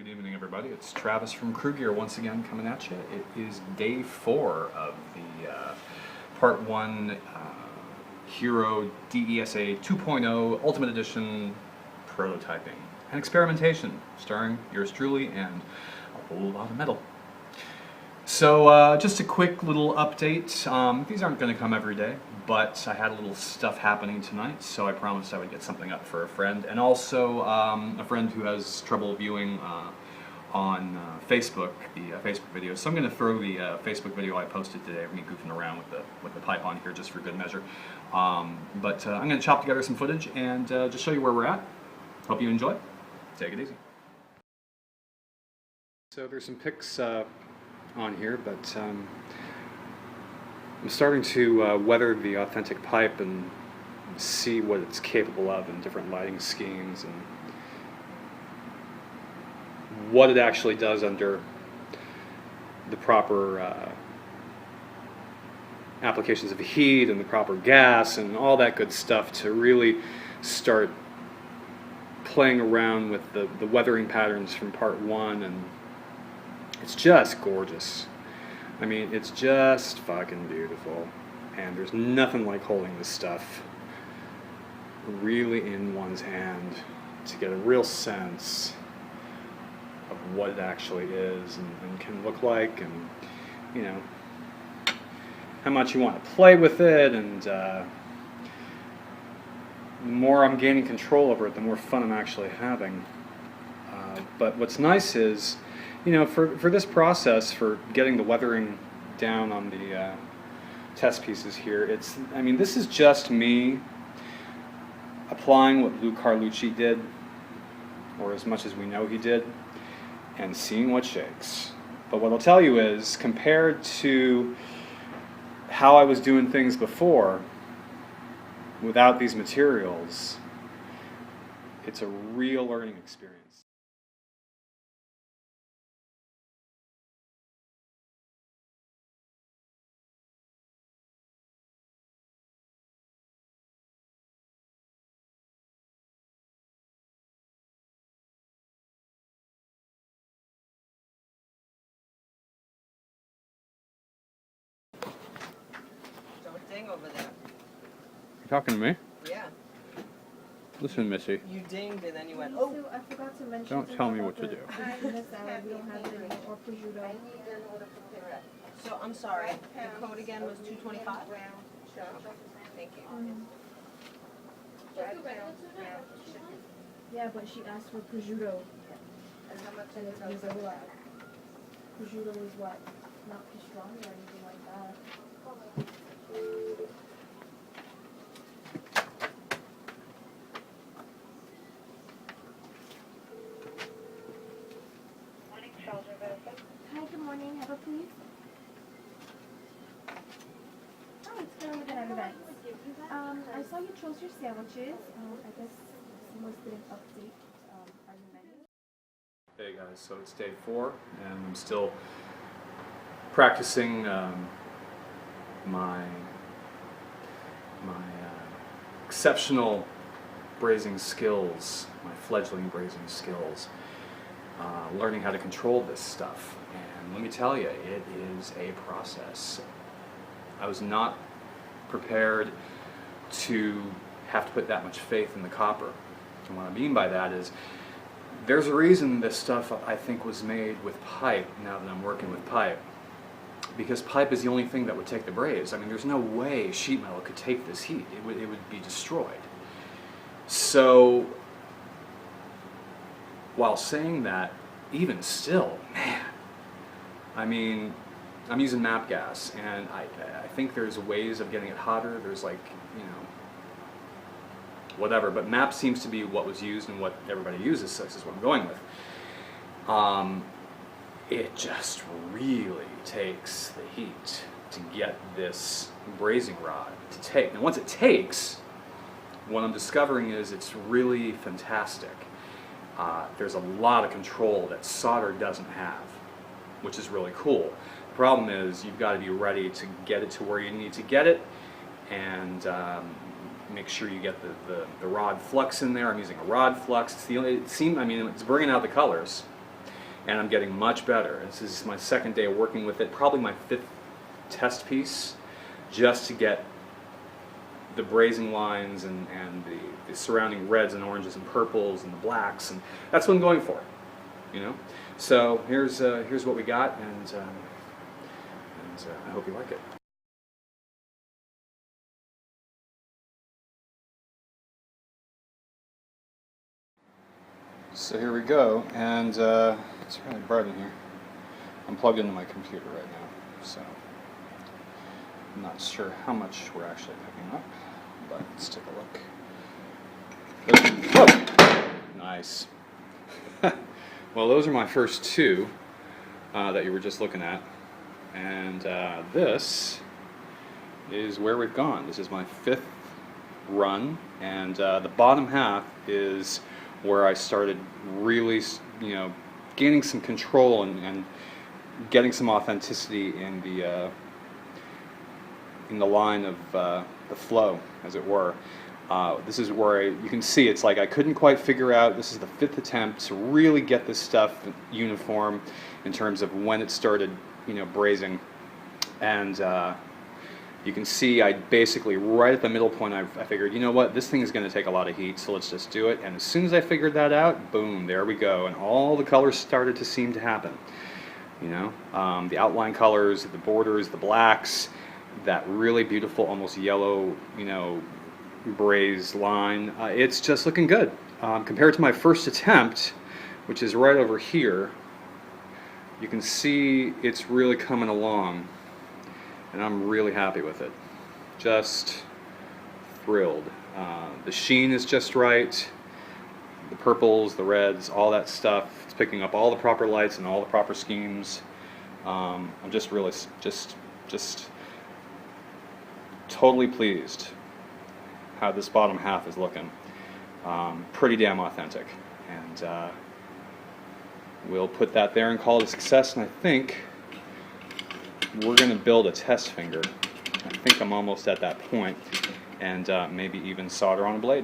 Good evening, everybody. It's Travis from KRUEGEAR once again coming at you. It is day 4 of the Part 1 Hero D.E.S.A 2.0 Ultimate Edition prototyping and experimentation, starring yours truly and a whole lot of metal. So just a quick little update. These aren't going to come every day, but I had a little stuff happening tonight, so I promised I would get something up for a friend, and also a friend who has trouble viewing on Facebook, the Facebook video. So I'm going to throw the Facebook video I posted today of me goofing around with the pipe on here just for good measure. But I'm going to chop together some footage and just show you where we're at. Hope you enjoy. Take it easy. So there's some pics on here, but I'm starting to weather the authentic pipe and see what it's capable of in different lighting schemes and what it actually does under the proper applications of heat and the proper gas and all that good stuff to really start playing around with the weathering patterns from Part 1, and it's just gorgeous. I mean, it's just fucking beautiful, and there's nothing like holding this stuff really in one's hand to get a real sense of what it actually is and can look like, and you know, how much you want to play with it, and the more I'm gaining control over it, the more fun I'm actually having. But what's nice is, you know, for this process, for getting the weathering down on the test pieces here, I mean, this is just me applying what Luke Carlucci did, or as much as we know he did, and seeing what shakes. But what I'll tell you is, compared to how I was doing things before, without these materials, it's a real learning experience. Don't ding over there. You talking to me? Yeah. Listen, Missy. You dinged and then you went, oh. So I forgot to mention. Don't tell me what to do. We don't have it anymore, or prosciutto. So I'm sorry. The code again was 225? Thank you. Yeah, but she asked for prosciutto. And it was a lot. Prosciutto is what? Not pastrami or anything like that. Hi, good morning. Have a please. Oh, it's gonna look at everybody. I saw you chose your sandwiches. I guess someone did an update on the menu. Hey guys, so it's day 4, and I'm still practicing my exceptional brazing skills, my fledgling brazing skills, learning how to control this stuff. And let me tell you, it is a process. I was not prepared to have to put that much faith in the copper. And what I mean by that is, there's a reason this stuff, I think, was made with pipe, now that I'm working with pipe. Because pipe is the only thing that would take the braze. I mean, there's no way sheet metal could take this heat. It would be destroyed. So, while saying that, even still, man, I mean, I'm using MAP gas, and I think there's ways of getting it hotter. There's like, you know, whatever, but MAP seems to be what was used and what everybody uses, so this is what I'm going with. It just really takes the heat to get this brazing rod to take. Now once it takes, what I'm discovering is it's really fantastic. There's a lot of control that solder doesn't have, which is really cool. The problem is you've got to be ready to get it to where you need to get it, and make sure you get the rod flux in there. I'm using a rod flux. It's the only, I mean, it's bringing out the colors, and I'm getting much better. This is my second day of working with it, probably my 5th test piece, just to get the brazing lines and the surrounding reds and oranges and purples and the blacks, and that's what I'm going for, you know. So here's what we got, and I hope you like it. So here we go, and it's really bright in here. I'm plugged into my computer right now, so I'm not sure how much we're actually picking up, but let's take a look. Oh, nice. Well, those are my first 2 that you were just looking at, and this is where we've gone. This is my 5th run, and the bottom half is where I started really, you know, gaining some control and getting some authenticity in the line of the flow, as it were. This is where you can see it's like I couldn't quite figure out. This is the 5th attempt to really get this stuff uniform in terms of when it started, you know, brazing, and you can see I basically, right at the middle point, I figured, you know what, this thing is going to take a lot of heat, so let's just do it. And as soon as I figured that out, boom, there we go. And all the colors started to seem to happen. You know, the outline colors, the borders, the blacks, that really beautiful, almost yellow, you know, brazed line. It's just looking good. Compared to my first attempt, which is right over here, you can see it's really coming along. And I'm really happy with it. Just thrilled. The sheen is just right. The purples, the reds, all that stuff. It's picking up all the proper lights and all the proper schemes. I'm just really, just totally pleased how this bottom half is looking. Pretty damn authentic. And we'll put that there and call it a success. And I think we're going to build a test finger. I think I'm almost at that point, and maybe even solder on a blade.